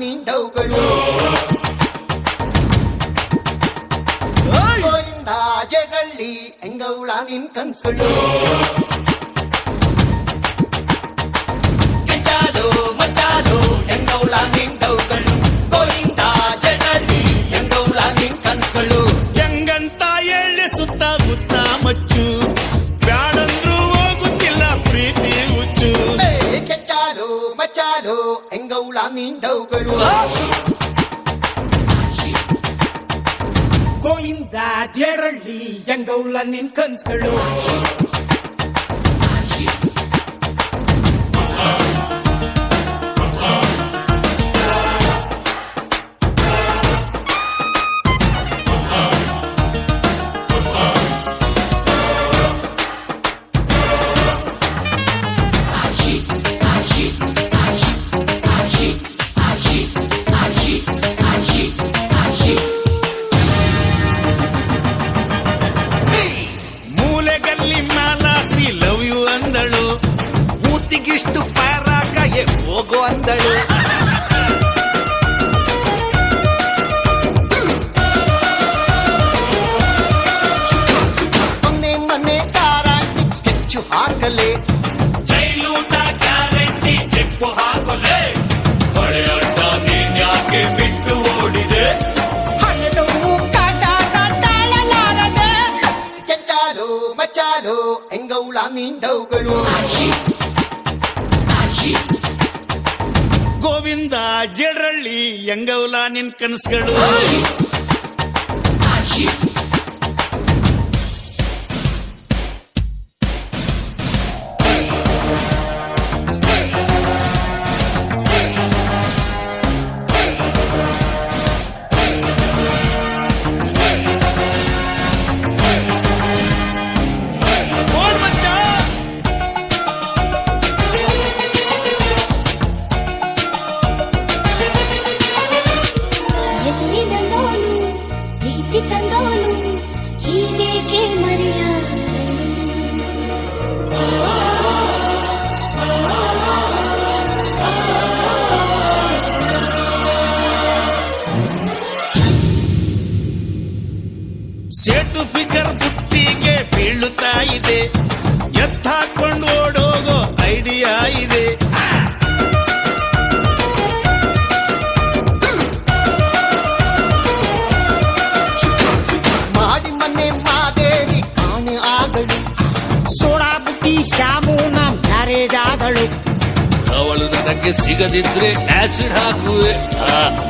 ನಿಂಡವುಗಳು ಗೋವಿಂದ ಜಡಳ್ಳಿ ಎಂಗೌಳ ನಿನ್ ಕನ್ಸುಗಳು ಕೆಂಚಾಲು ಮಚ್ಚಾಲು ಎಂಗೌಳ ನಿಂಡವುಗಳು ಗೋವಿಂದ ಜಡಳ್ಳಿ ಎಂಗೌಳ ನಿನ್ ಕನ್ಸುಗಳು ಹೆಂಗಂತ ಎಳ್ಳೆ ಸುತ್ತ ಮುತ್ತ ಮಚ್ಚು ಬ್ಯಾಡಂದ್ರು ಹೋಗುತ್ತಿಲ್ಲ ಪ್ರೀತಿ ಹುಚ್ಚು ಕೆಂಚಾಲು ಮಚ್ಚಾಲು ಎಂಗೌಳ ನಿಂಡವುಗಳು ಗೋವಿಂದ ಜೇರಳ್ಳಿ ಎಂಗೌಲ ನಿನ್ ಕನ್ಸ್ಗಳು ಮೂಲೆಗಲ್ಲಿ ಮಾಲಾ ಶ್ರೀ ಲವ್ ಯು ಅಂದಳು ಊತಿಗಿಷ್ಟು ಪಾರಾಕಾಗೆ ಹೋಗೋ ಅಂದಳು ಮೊನ್ನೆ ಮೊನ್ನೆ ಕಾರ ಸ್ಕೆಚ್ಚು ಹಾಕಲೆ ಜೈಲೂಟ ಗ್ಯಾರಂಟಿ ಚೆಪ್ಪು ಹಾಕೊಲೆ ಹೊಳೆಯಡ್ಡ ನೀನ್ ಯಾಕೆ ಬಿಟ್ಟು ಓಡಿದೆ ಕೆಂಚಾಲು ಮಚ್ಚಾಲು ಎಂಗೌಳ ನಿಂಡವುಗಳು ಗೋವಿಂದ ಜಡರಳ್ಳಿ ಎಂಗೌಲ ನಿನ್ ಕನಸುಗಳು ಎಲ್ಲಿನ ನೋನು ಪ್ರೀತಿ ತಂದೋನು ಹೀಗೇಕೆ ಮರೆಯಾದೆ ಸೇಟು ಫಿಗರ್ ಬುಟ್ಟಿಗೆ ಬೀಳುತ್ತಾ ಇದೆ ಎತ್ತಾಕೊಂಡು ಓಡೋಗೋ ಐಡಿಯಾ ಇದೆ ಮಾಡಿ ಮನೆ ಮಾದೇವಿ ಕಾಣೆ ಆಗಲು ಸೋಡಾ ಬುಟ್ಟಿ ಶ್ಯಾಮೂನ ಮ್ಯಾರೇಜ್ ಆದಳು ಅವಳು ನನಗೆ ಸಿಗದಿದ್ರೆ ಆಸಿಡ್ ಹಾಕುವೆ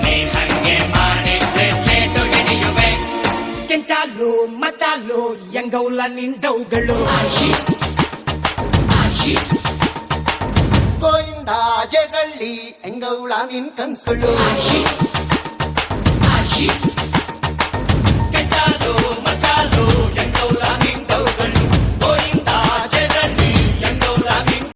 ನೀನ್ ಹಂಗೆ ಮಾಡಿದ್ರೆ ಸ್ಲೇಟು ಹಿಡಿಯುವೆ ಕೆಂಚಾಲು ಮಚಾಲು ಎಂಗೌಲ ನಿಂಡವುಗಳು ಗೋವಿಂದ ಜಡಳ್ಳಿ ಎಂಗೌಳ ನಿನ್ ಕನ್ಸುಗಳು